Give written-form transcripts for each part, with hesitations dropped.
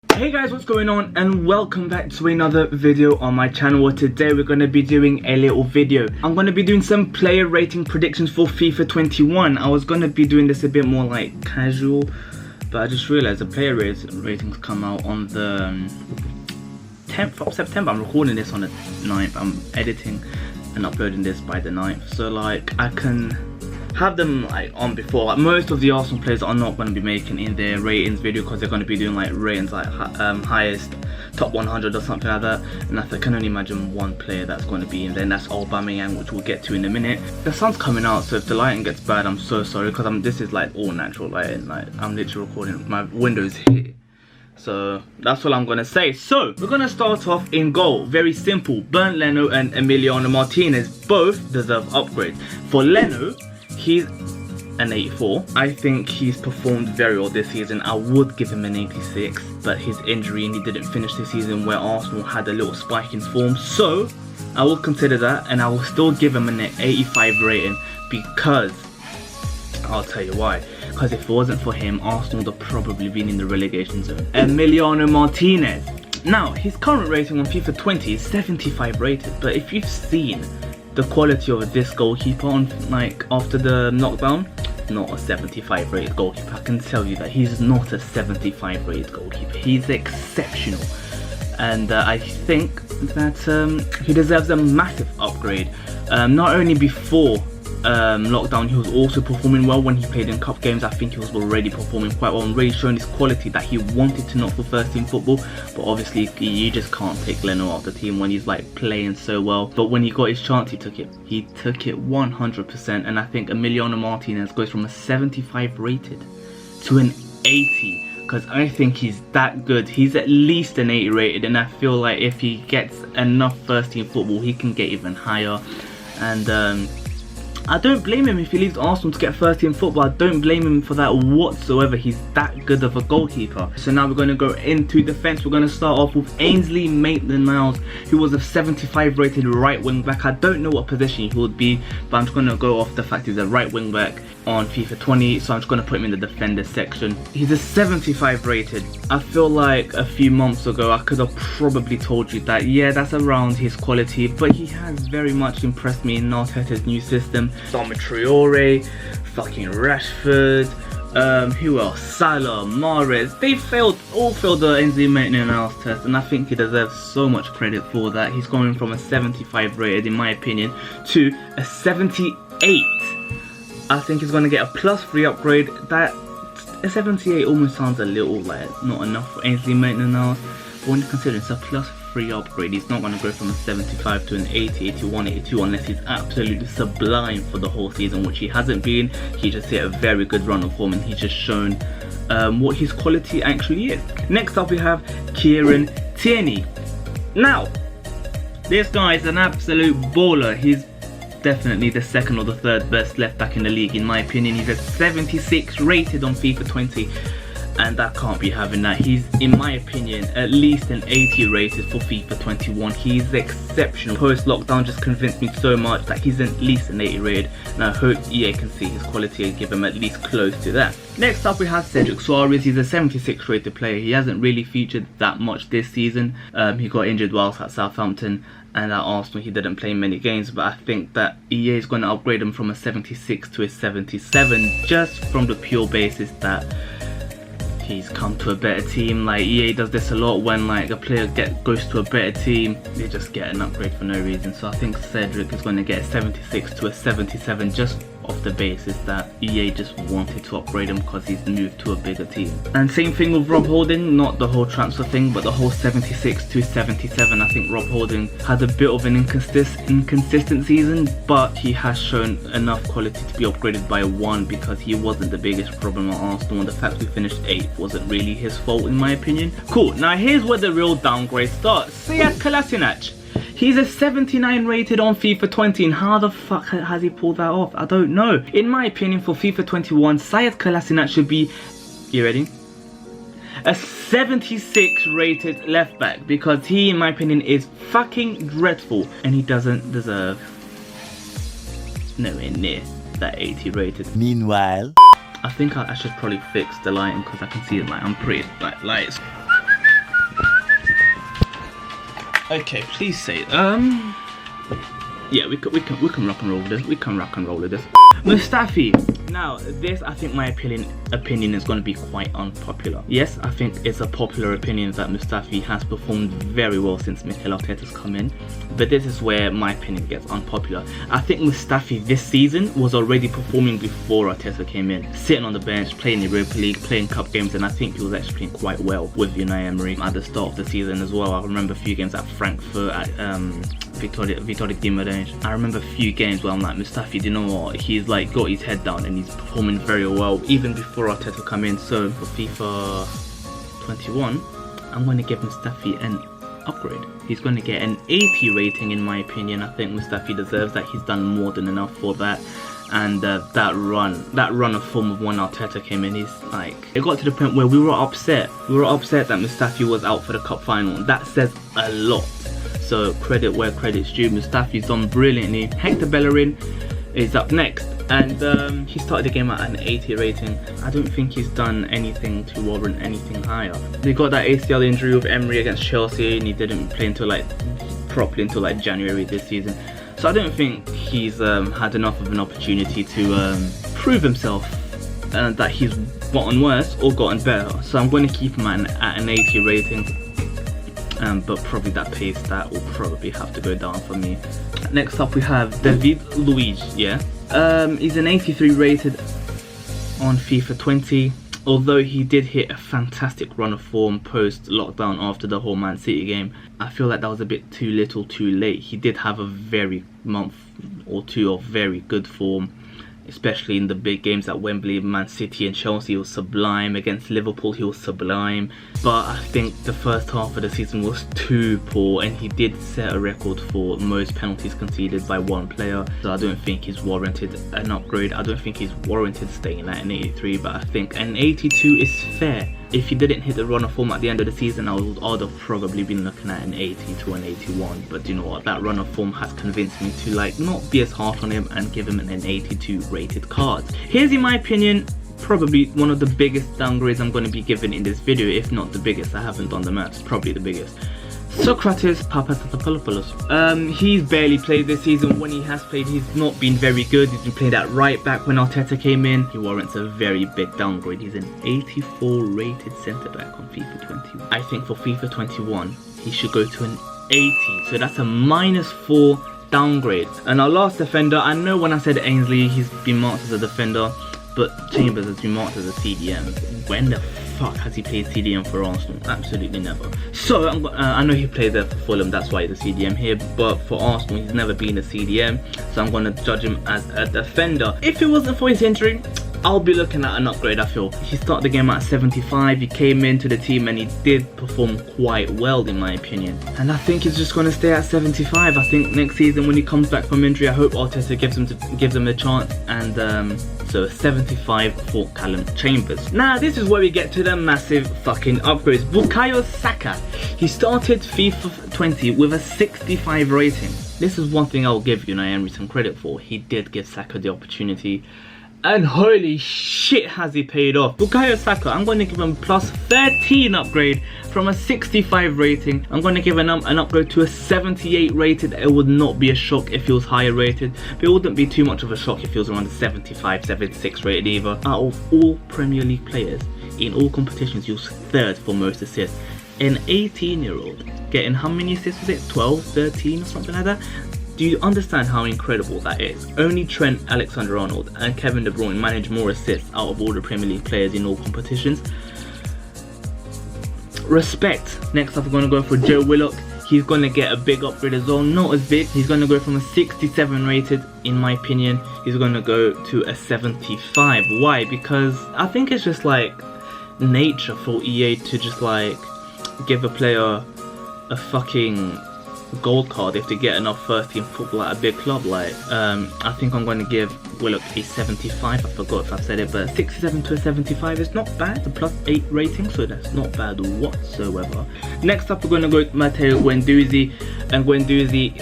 Hey guys, what's going on, and welcome back to another video on my channel. Today we're going to be doing a little video. I'm going to be doing some player rating predictions for FIFA 21. I was going to be doing this a bit more like casual, but I just realized the player ratings come out on the 10th of September. I'm recording this on the 9th. I'm editing and uploading this by the 9th, so like I can have them like on before. Like most of the Arsenal players are not going to be making in their ratings video because they're going to be doing like ratings like highest top 100 or something like that, and I can only imagine one player that's going to be in there, and that's Aubameyang, which we'll get to in a minute. The sun's coming out, so if the lighting gets bad, I'm so sorry, because this is like all natural lighting. Like I'm literally recording, my window's here. So that's all I'm going to say. So we're going to start off in goal. Very simple. Bernd Leno and Emiliano Martinez both deserve upgrades. For Leno, he's an 84. I think he's performed very well this season. I would give him an 86, but his injury and he didn't finish the season where Arsenal had a little spike in form. So I will consider that, and I will still give him an 85 rating, because I'll tell you why. Because if it wasn't for him, Arsenal would have probably been in the relegation zone. Emiliano Martinez. Now, his current rating on FIFA 20 is 75 rated, but if you've seen the quality of this goalkeeper on like after the knockdown, not a 75 rated goalkeeper. I can tell you that he's not a 75 rated goalkeeper. He's exceptional, and I think that he deserves a massive upgrade. Not only before lockdown, he was also performing well when he played in cup games. I think he was already performing quite well and really showing his quality that he wanted to knock for first team football. But obviously you just can't take Leno out of the team when he's like playing so well. But when he got his chance, he took it 100%. And I think Emiliano Martinez goes from a 75 rated to an 80, because I think he's that good. He's at least an 80 rated, and I feel like if he gets enough first team football, he can get even higher. And I don't blame him if he leaves Arsenal to get first team football. I don't blame him for that whatsoever. He's that good of a goalkeeper. So now we're going to go into defence. We're going to start off with Ainsley Maitland-Niles, who was a 75 rated right wing back. I don't know what position he would be, but I'm just going to go off the fact he's a right wing back on FIFA 20, so I'm just going to put him in the defender section. He's a 75 rated. I feel like a few months ago I could have probably told you that, yeah, that's around his quality, but he has very much impressed me in Arteta's new system. Dom Traore, fucking Rashford, who else? Salah, Mahrez. They all failed the Ainsley Maitland-Niles test, and I think he deserves so much credit for that. He's going from a 75 rated, in my opinion, to a 78. I think he's going to get a +3 upgrade. That a 78 almost sounds a little like not enough for Ainsley Maitland-Niles, but when you consider it's a +3 upgrade, he's not going to go from a 75 to an 80, 81, 82 unless he's absolutely sublime for the whole season, which he hasn't been. He just hit a very good run of form, and he's just shown what his quality actually is. Next up we have Kieran Tierney. Now, this guy is an absolute baller. He's definitely the second or the third best left back in the league, in my opinion. He's a 76 rated on FIFA 20, and that can't be having that. He's, in my opinion, at least an 80 rated for FIFA 21. He's exceptional. Post lockdown just convinced me so much that he's at least an 80 rated, and I hope EA can see his quality and give him at least close to that. Next up we have Cedric Suarez. He's a 76 rated player. He hasn't really featured that much this season. He got injured whilst at Southampton, and at Arsenal he didn't play many games, but I think that EA is going to upgrade him from a 76 to a 77 just from the pure basis that he's come to a better team. Like EA does this a lot. When like a player goes to a better team, they just get an upgrade for no reason. So I think Cedric is going to get a 76 to a 77 just off the basis that EA just wanted to upgrade him because he's moved to a bigger team. And same thing with Rob Holding, not the whole transfer thing, but the whole 76 to 77. I think Rob Holding had a bit of an inconsistent season, but he has shown enough quality to be upgraded by 1, because he wasn't the biggest problem at Arsenal, and the fact we finished 8th wasn't really his fault, in my opinion. Cool, now here's where the real downgrade starts. Sead Kolasinac. He's a 79 rated on FIFA 20, and how the fuck has he pulled that off? I don't know. In my opinion, for FIFA 21, Sead Kolasinac should be, you ready? A 76 rated left back, because he, in my opinion, is fucking dreadful, and he doesn't deserve nowhere near that 80 rated. Meanwhile, I think I should probably fix the lighting, because I can see it like I'm pretty like lights. Okay, please say yeah, we can rock and roll with this. We can rock and roll with this. Mustafi. Now, this, I think my opinion is going to be quite unpopular. Yes, I think it's a popular opinion that Mustafi has performed very well since Mikel Arteta's come in. But this is where my opinion gets unpopular. I think Mustafi this season was already performing before Arteta came in. Sitting on the bench, playing the Europa League, playing cup games, and I think he was actually playing quite well with Unai Emery at the start of the season as well. I remember a few games at Frankfurt, at Victoria Guimaraes. I remember a few games where I'm like, Mustafi, do you know what? He's like got his head down and he's performing very well even before Arteta come in. So for FIFA 21, I'm going to give Mustafi an upgrade. He's going to get an 80 rating in my opinion. I think Mustafi deserves that. He's done more than enough for that. And that run of form of when Arteta came in, he's like, it got to the point where we were upset. We were upset that Mustafi was out for the cup final. That says a lot. So credit where credit's due. Mustafi's done brilliantly. Hector Bellerin is up next, and he started the game at an 80 rating. I don't think he's done anything to warrant anything higher. He got that ACL injury with Emery against Chelsea, and he didn't play until properly until January this season. So I don't think he's had enough of an opportunity to prove himself that he's gotten worse or gotten better. So I'm going to keep him at an 80 rating. But probably that pace, that will probably have to go down for me. Next up we have David Luiz, yeah? He's an 83 rated on FIFA 20. Although he did hit a fantastic run of form post-lockdown after the whole Man City game, I feel like that was a bit too little too late. He did have a very month or two of very good form, especially in the big games at Wembley. Man City and Chelsea, he was sublime. Against Liverpool, he was sublime. But I think the first half of the season was too poor, and he did set a record for most penalties conceded by one player. So I don't think he's warranted an upgrade. I don't think he's warranted staying at an 83, but I think an 82 is fair. If he didn't hit the run of form at the end of the season, I'd have probably been looking at an 80 to an 81. But you know what? That run of form has convinced me to like not be as hard on him and give him an 82 rated card. Here's, in my opinion, probably one of the biggest downgrades I'm going to be given in this video, if not the biggest. I haven't done the maths, probably the biggest. Socrates Papastathopoulos. He's barely played this season. When he has played, he's not been very good. He's been playing at right back when Arteta came in. He warrants a very big downgrade. He's an 84 rated centre back on FIFA 21. I think for FIFA 21, he should go to an 80. So that's a -4 downgrade. And our last defender, I know when I said Ainsley, he's been marked as a defender, but Chambers has been marked as a CDM. When the fuck has he played CDM for Arsenal? Absolutely never. So I know he played there for Fulham, that's why he's a CDM here, but for Arsenal he's never been a CDM, so I'm going to judge him as a defender. If it wasn't for his injury, I'll be looking at an upgrade. I feel he started the game at 75. He came into the team and he did perform quite well in my opinion, and I think he's just going to stay at 75. I think next season when he comes back from injury, I hope Arteta gives him a chance, and so 75 for Callum Chambers. Now this is where we get to the massive fucking upgrades. Bukayo Saka, he started FIFA 20 with a 65 rating. This is one thing I'll give Unai Emery some credit for. He did give Saka the opportunity, and holy shit has he paid off. Bukayo Saka, I'm going to give him plus 13 upgrade from a 65 rating. I'm going to give an upgrade to a 78 rated. It would not be a shock if he was higher rated, but it wouldn't be too much of a shock if he was around the 75, 76 rated either. Out of all Premier League players in all competitions, he was third for most assists. An 18-year-old getting how many assists was it? 12, 13 or something like that? Do you understand how incredible that is? Only Trent Alexander-Arnold and Kevin De Bruyne manage more assists out of all the Premier League players in all competitions. Respect. Next up, we're going to go for Joe Willock. He's going to get a big upgrade as well. Not as big. He's going to go from a 67 rated, in my opinion. He's going to go to a 75. Why? Because I think it's just like nature for EA to just like give a player a fucking gold card if they get enough first team football at a big club. Like I think I'm going to give Willock a 75. I forgot if I said it, but 67 to a 75 is not bad. The +8 rating, so that's not bad whatsoever. Next up, we're going to go with Matteo Guendouzi, and Guendouzi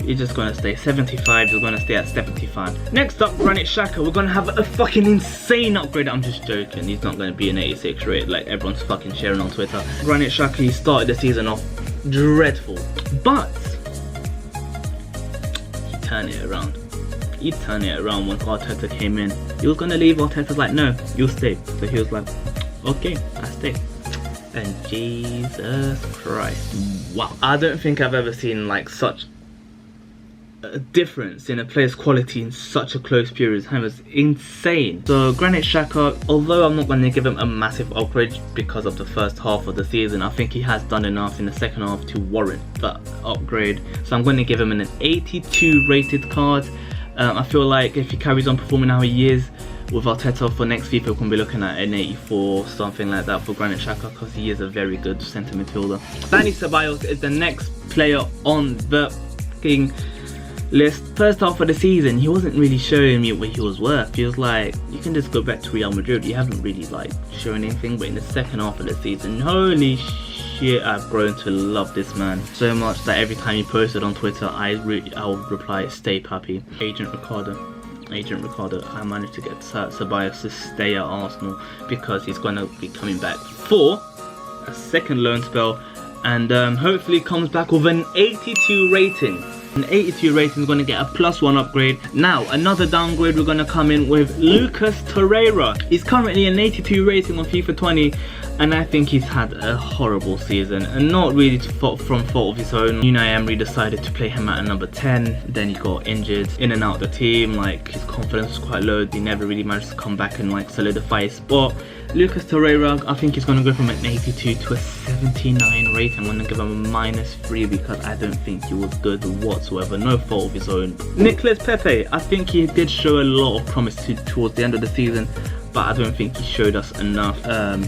he's just going to stay 75. He's going to stay at 75. Next up, Granit Xhaka. We're going to have a fucking insane upgrade. I'm just joking. He's not going to be an 86 rate like everyone's fucking sharing on Twitter. Granit Xhaka, he started the season off dreadful. But he turned it around. He turned it around when Arteta came in. He was gonna leave. Arteta's like, no, you'll stay. So he was like, okay, I stay. And Jesus Christ, wow! I don't think I've ever seen like such a difference in a player's quality in such a close period of time. It's insane. So Granit Xhaka, although I'm not going to give him a massive upgrade because of the first half of the season, I think he has done enough in the second half to warrant that upgrade. So I'm going to give him an 82 rated card. I feel like if he carries on performing how he is with Arteta for next FIFA, we can be looking at an 84, something like that for Granit Xhaka, because he is a very good centre midfielder. Dani Ceballos is the next player on the fucking list. First half of the season, he wasn't really showing me what he was worth. He was like, you can just go back to Real Madrid, you haven't really like shown anything. But in the second half of the season, holy shit, I've grown to love this man so much that every time he posted on Twitter, I'll reply, stay puppy. Agent Ricardo, I managed to get Ceballos to stay at Arsenal because he's going to be coming back for a second loan spell, and hopefully comes back with an 82 rating. An 82 rating is going to get a +1 upgrade. Now, another downgrade, we're going to come in with Lucas Torreira. He's currently an 82 rating on FIFA 20, and I think he's had a horrible season, and not really from fault of his own. Unai Emery decided to play him at a number 10, then he got injured, in and out of the team, like his confidence was quite low, he never really managed to come back and like solidify his spot. Lucas Torreira, I think he's going to go from an 82 to a 79 rating. I'm going to give him a -3 because I don't think he was good whatsoever, no fault of his own. Nicolas Pepe, I think he did show a lot of promise towards the end of the season, but I don't think he showed us enough.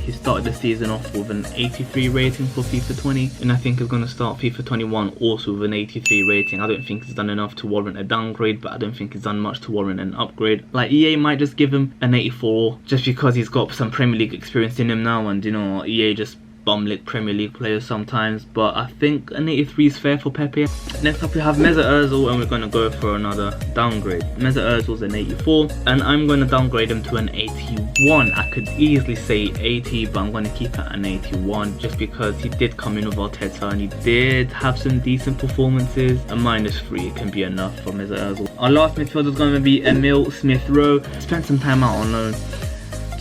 He started the season off with an 83 rating for FIFA 20, and I think he's going to start FIFA 21 also with an 83 rating. I don't think he's done enough to warrant a downgrade, but I don't think he's done much to warrant an upgrade. Like, EA might just give him an 84 just because he's got some Premier League experience in him now, and you know, EA just bum-lick Premier League players sometimes, but I think an 83 is fair for Pepe. Next up we have Mesut Ozil, and we're going to go for another downgrade. Mesut Ozil's an 84, and I'm going to downgrade him to an 81. I could easily say 80, but I'm going to keep it at an 81 just because he did come in with Arteta and he did have some decent performances. A -3 can be enough for Mesut Ozil. Our last midfielder is going to be Emil Smith-Rowe. Spent some time out on loan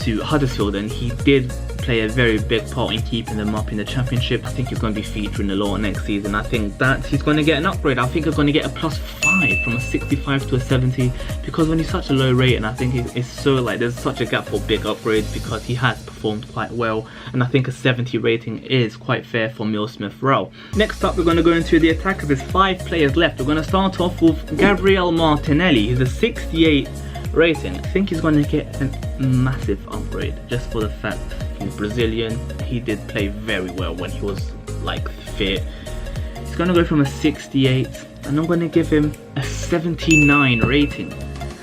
to Huddersfield, and he did play a very big part in keeping them up in the Championship. I think he's going to be featuring a lot next season. I think that he's going to get an upgrade. I think he's going to get a +5 from a 65 to a 70, because when he's such a low rate, and I think it's so like there's such a gap for big upgrades because he has performed quite well, and I think a 70 rating is quite fair for Emil Smith-Rowe. Next up, we're going to go into the attackers. There's 5 players left. We're going to start off with Gabriel Martinelli. He's a 68 rating. I think he's going to get a massive upgrade just for the fact he's Brazilian. He did play very well when he was like fit. He's going to go from a 68, and I'm going to give him a 79 rating.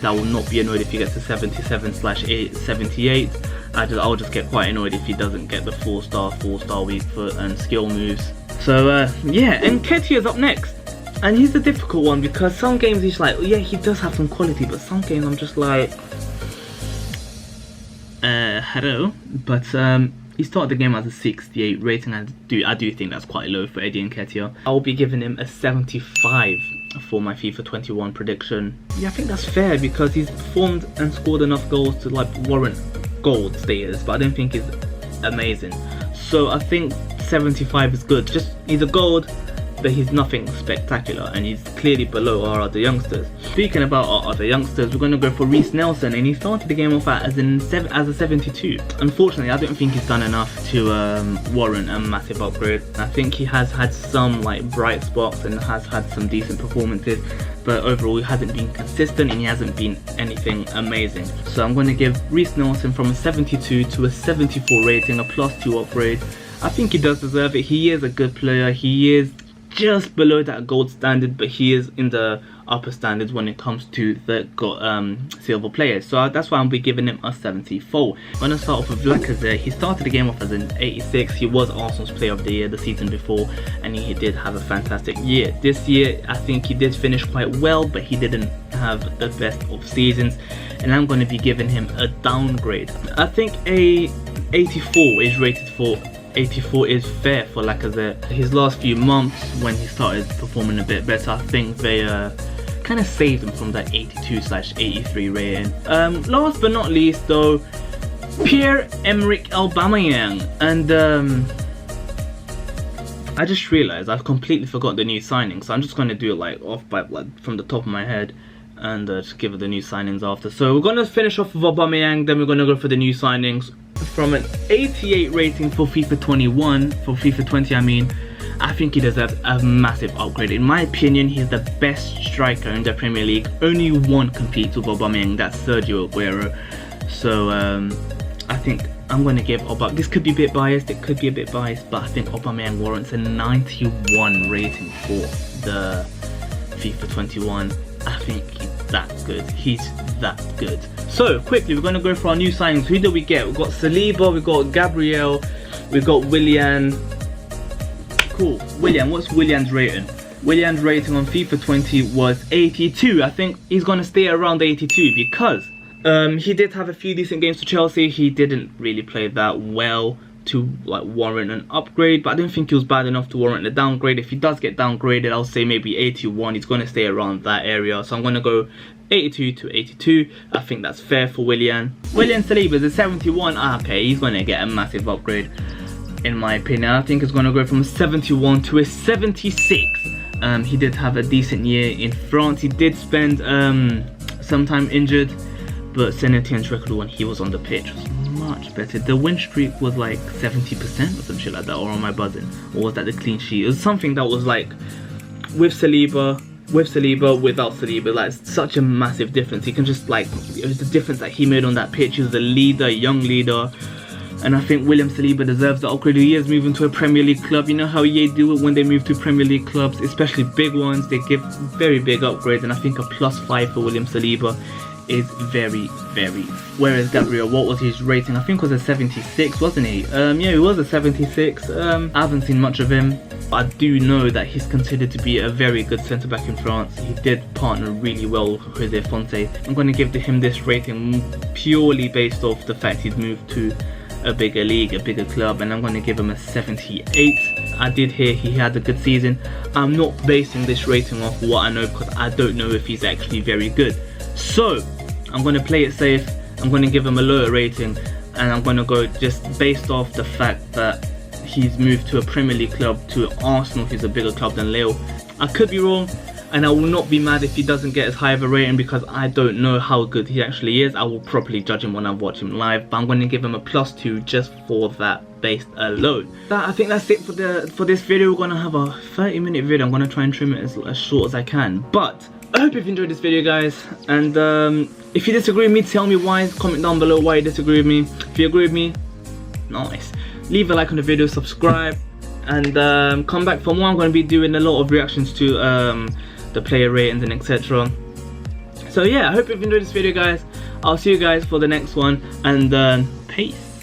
I will not be annoyed if he gets a 77/78. I'll just get quite annoyed if he doesn't get the 4-star weak foot and skill moves. So yeah, and Nketiah's up next. And he's the difficult one because some games he's like, yeah, he does have some quality, but some games I'm just like, hello. But he started the game as a 68 rating. I do think that's quite low for Eddie Nketiah. I'll be giving him a 75 for my FIFA 21 prediction. Yeah, I think that's fair because he's performed and scored enough goals to like warrant gold status, but I don't think he's amazing. So I think 75 is good. Just he's a gold, but he's nothing spectacular, and he's clearly below our other youngsters. Speaking about our other youngsters, we're going to go for Reiss Nelson, and he started the game off as a 72. Unfortunately, I don't think he's done enough to warrant a massive upgrade. I think he has had some like bright spots and has had some decent performances, but overall he hasn't been consistent and he hasn't been anything amazing. So I'm going to give Reiss Nelson from a 72 to a 74 rating, a +2 upgrade. I think he does deserve it. He is a good player. He is just below that gold standard, but he is in the upper standards when it comes to the silver players. So that's why I'll be giving him a 74. I'm going to start off with Lacazette. He started the game off as an 86. He was Arsenal's player of the year the season before, and he did have a fantastic year. This year, I think he did finish quite well, but he didn't have the best of seasons, and I'm going to be giving him a downgrade. I think a 84 is rated for 84 is fair for Lacazette. His last few months when he started performing a bit better, I think they kind of saved him from that 82/83 rating. Last but not least though, Pierre-Emerick Aubameyang, and I just realized I've completely forgot the new signings, so I'm just going to do it like from the top of my head and just give it the new signings after. So we're going to finish off with Aubameyang, then we're going to go for the new signings. From an 88 rating for FIFA 21, for FIFA 20 I mean, I think he deserves a massive upgrade. In my opinion, he's the best striker in the Premier League. Only one competes with Aubameyang, that's Sergio Aguero. So I think I'm going to give Aubameyang, this could be a bit biased, but I think Aubameyang warrants a 91 rating for the FIFA 21. I think he's that good. So quickly, we're going to go for our new signings. Who did we get? We've got Saliba, we've got Gabriel, we've got Willian. Cool. Willian, what's Willian's rating? Willian's rating on FIFA 20 was 82. I think he's going to stay around 82 because he did have a few decent games for Chelsea. He didn't really play that well to like warrant an upgrade, but I don't think he was bad enough to warrant a downgrade. If he does get downgraded, I'll say maybe 81. He's going to stay around that area, so I'm going to go 82 to 82. I think that's fair for Willian. Willian Saliba is a 71. Okay, he's going to get a massive upgrade in my opinion. I think it's going to go from a 71 to a 76. He did have a decent year in France. He did spend some time injured, but Saint-Etienne's record when he was on the pitch was much better. The win streak was like 70% or some shit like that, or am I buzzing? Or was that the clean sheet? It was something that was like with Saliba, without Saliba, like such a massive difference. He can just like, it was the difference that he made on that pitch. He was a leader, a young leader. And I think William Saliba deserves the upgrade. He is moving to a Premier League club. You know how EA do it when they move to Premier League clubs, especially big ones. They give very big upgrades, and I think a +5 for William Saliba is very, very. Whereas Gabriel, what was his rating? I think it was a 76, wasn't he? Yeah, he was a 76. I haven't seen much of him. I do know that he's considered to be a very good centre-back in France. He did partner really well with Jose Fonte. I'm going to give him this rating purely based off the fact he's moved to a bigger league, a bigger club, and I'm going to give him a 78. I did hear he had a good season. I'm not basing this rating off what I know because I don't know if he's actually very good. So I'm going to play it safe. I'm going to give him a lower rating, and I'm going to go just based off the fact that he's moved to a Premier League club, to Arsenal, who's a bigger club than Lille. I could be wrong, and I will not be mad if he doesn't get as high of a rating because I don't know how good he actually is. I will properly judge him when I watch him live, but I'm going to give him a +2 just for that based alone. I think that's it for this video. We're going to have a 30-minute video. I'm going to try and trim it as short as I can, but I hope you've enjoyed this video, guys, and if you disagree with me, tell me why. Comment down below why you disagree with me. If you agree with me, nice. Leave a like on the video, subscribe, and come back for more. I'm going to be doing a lot of reactions to the player ratings and etc. So yeah, I hope you've enjoyed this video, guys. I'll see you guys for the next one, and peace.